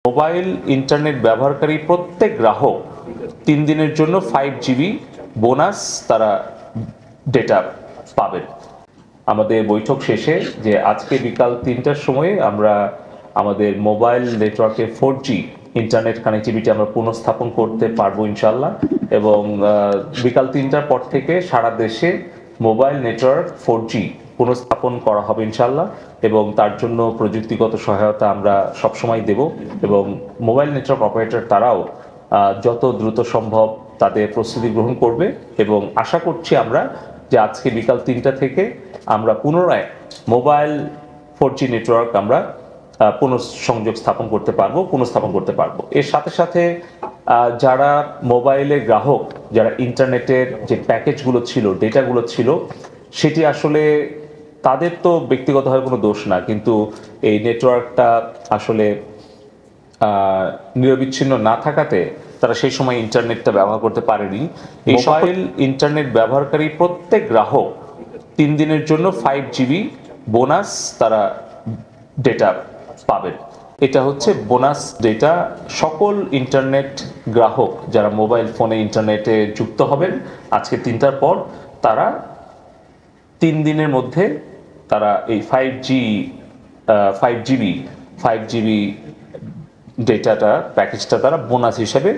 Mobile internet ব্যবহারকারী প্রত্যেক গ্রাহক 3 দিনের জন্য 5 GB বোনাস তারা ডেটা পাবেন। আমাদের বৈঠক শেষে যে আজকে বিকাল 3টার সময়ে আমরা আমাদের মোবাইল নেটওয়ার্কে 4G ইন্টারনেট কানেক্টিভিটি আমরা পুনঃস্থাপন করতে পারবো ইনশাল্লাহ, এবং বিকাল 3টার পর থেকে সারা দেশে মোবাইল নেটওয়ার্ক 4G পুনঃস্থাপন করা হবে ইনশাল্লাহ, এবং তার জন্য প্রযুক্তিগত সহায়তা আমরা সবসময় দেব, এবং মোবাইল নেটওয়ার্ক অপারেটর তারাও যত দ্রুত সম্ভব তাদের প্রস্তুতি গ্রহণ করবে, এবং আশা করছি আমরা যে আজকে বিকাল 3টা থেকে আমরা পুনরায় মোবাইল 4G নেটওয়ার্ক আমরা পুনঃসংযোগ পুনঃস্থাপন করতে পারবো। এর সাথে সাথে যারা মোবাইলের গ্রাহক, যারা ইন্টারনেটের যে প্যাকেজগুলো ছিল, ডেটাগুলো ছিল, সেটি আসলে তাদের তো ব্যক্তিগতভাবে কোনো দোষ না, কিন্তু এই নেটওয়ার্কটা আসলে নিরবিচ্ছিন্ন না থাকাতে তারা সেই সময় ইন্টারনেটটা ব্যবহার করতে পারেনি। এই মোবাইল ইন্টারনেট ব্যবহারকারী প্রত্যেক গ্রাহক 3 দিনের জন্য 5 GB বোনাস তারা ডেটা পাবেন। এটা হচ্ছে বোনাস ডেটা। সকল ইন্টারনেট গ্রাহক যারা মোবাইল ফোনে ইন্টারনেটে যুক্ত হবেন আজকে 3টার পর, তারা 3 দিনের মধ্যে তারা এই 5 GB ডেটাটা প্যাকেজটা তারা বোনাস হিসেবে